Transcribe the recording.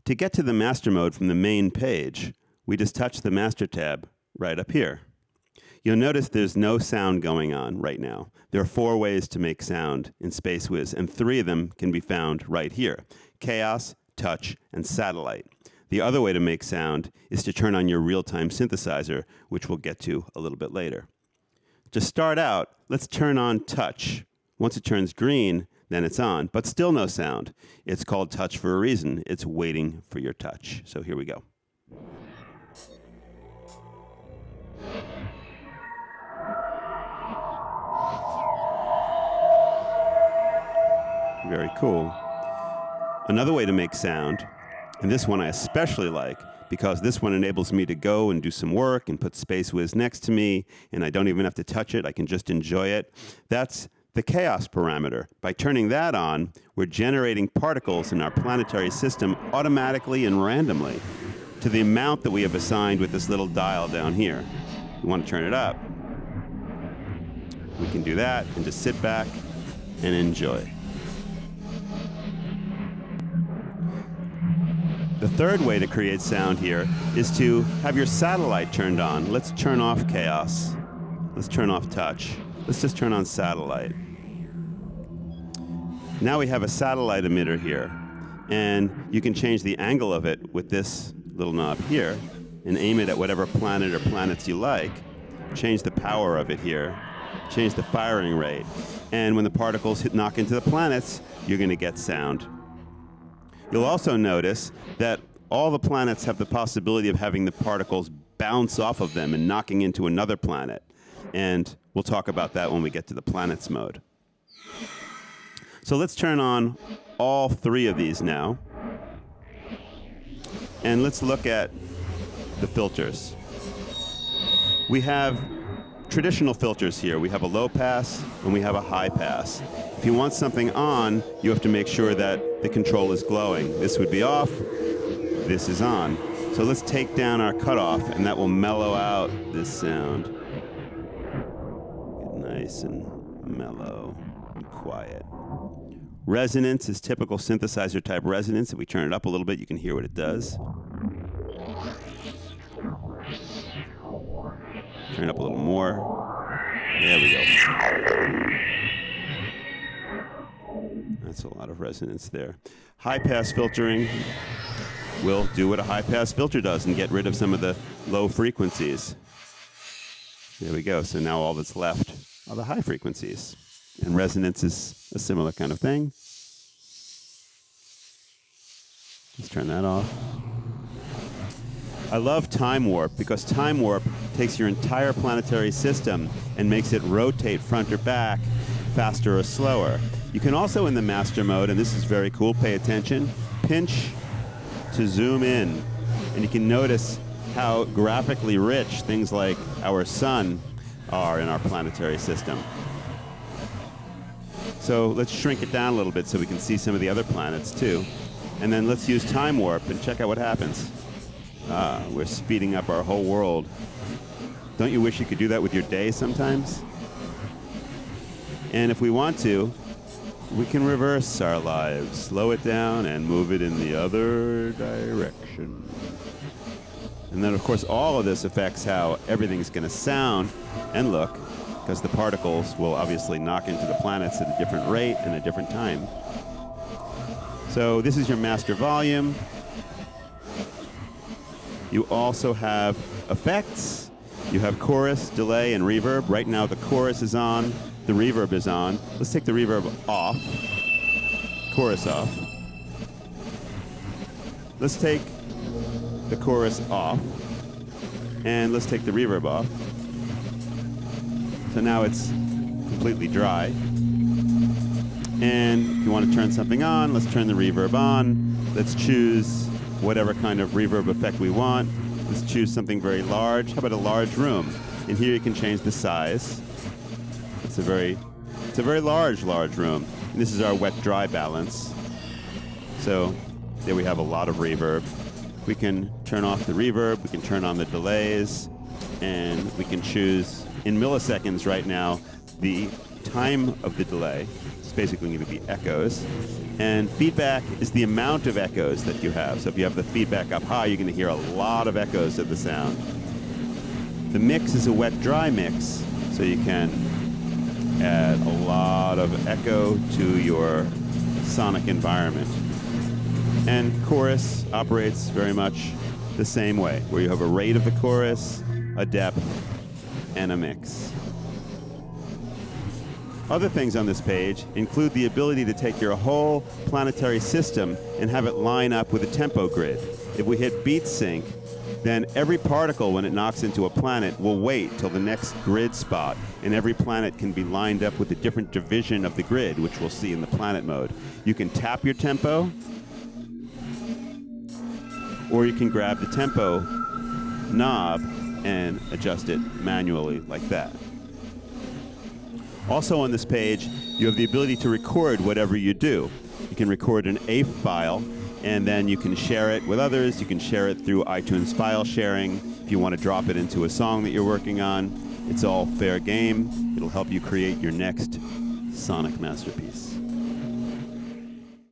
To get to the master mode from the main page, we just touch the master tab right up here. You'll notice there's no sound going on right now. There are 4 ways to make sound in SpaceWiz, and 3 of them can be found right here: chaos, touch, and satellite. The other way to make sound is to turn on your real-time synthesizer, which we'll get to a little bit later. To start out, let's turn on touch. Once it turns green, then it's on, but still no sound. It's called touch for a reason. It's waiting for your touch. So here we go. Very cool. Another way to make sound, and this one I especially like, because this one enables me to go and do some work and put SpaceWiz next to me, and I don't even have to touch it. I can just enjoy it. That's the chaos parameter. By turning that on, we're generating particles in our planetary system automatically and randomly to the amount that we have assigned with this little dial down here. If we want to turn it up, we can do that and just sit back and enjoy. The third way to create sound here is to have your satellite turned on. Let's turn off chaos. Let's turn off touch. Let's just turn on satellite. Now we have a satellite emitter here, and you can change the angle of it with this little knob here and aim it at whatever planet or planets you like. Change the power of it here. Change the firing rate. And when the particles knock into the planets, you're going to get sound. You'll also notice that all the planets have the possibility of having the particles bounce off of them and knocking into another planet. And we'll talk about that when we get to the planets mode. So let's turn on all 3 of these now. And let's look at the filters. We have traditional filters here. We have a low pass and we have a high pass. If you want something on, you have to make sure that the control is glowing. This would be off, this is on. So let's take down our cutoff, and that will mellow out this sound. Get nice and mellow and quiet. Resonance is typical synthesizer type resonance. If we turn it up a little bit, you can hear what it does. Turn it up a little more. There we go. That's a lot of resonance there. High-pass filtering will do what a high-pass filter does and get rid of some of the low frequencies. There we go. So now all that's left are the high frequencies. And resonance is a similar kind of thing. Let's turn that off. I love time warp because time warp takes your entire planetary system and makes it rotate front or back, faster or slower. You can also, in the master mode, and this is very cool, pay attention, pinch to zoom in. And you can notice how graphically rich things like our sun are in our planetary system. So let's shrink it down a little bit so we can see some of the other planets too. And then let's use time warp and check out what happens. We're speeding up our whole world. Don't you wish you could do that with your day sometimes? And if we want to, we can reverse our lives, slow it down, and move it in the other direction. And then, of course, all of this affects how everything's going to sound and look, because the particles will obviously knock into the planets at a different rate and a different time. So this is your master volume. You also have effects. You have chorus, delay, and reverb. Right now, the chorus is on. The reverb is on. Let's take the reverb off. Chorus off. Let's take the chorus off. And let's take the reverb off. So now it's completely dry. And if you want to turn something on, let's turn the reverb on. Let's choose whatever kind of reverb effect we want. Let's choose something very large. How about a large room? And here you can change the size. It's a very large room. And this is our wet-dry balance. So there we have a lot of reverb. We can turn off the reverb. We can turn on the delays. And we can choose, in milliseconds right now, the time of the delay. Let's basically going to be echoes. And feedback is the amount of echoes that you have. So if you have the feedback up high, you're going to hear a lot of echoes of the sound. The mix is a wet-dry mix, so you can add a lot of echo to your sonic environment. And chorus operates very much the same way, where you have a rate of the chorus, a depth, and a mix. Other things on this page include the ability to take your whole planetary system and have it line up with a tempo grid. If we hit beat sync, then every particle, when it knocks into a planet, will wait till the next grid spot, and every planet can be lined up with a different division of the grid, which we'll see in the planet mode. You can tap your tempo, or you can grab the tempo knob and adjust it manually like that. Also on this page, you have the ability to record whatever you do. You can record an AIF file, and then you can share it with others. You can share it through iTunes file sharing. If you want to drop it into a song that you're working on, it's all fair game. It'll help you create your next sonic masterpiece.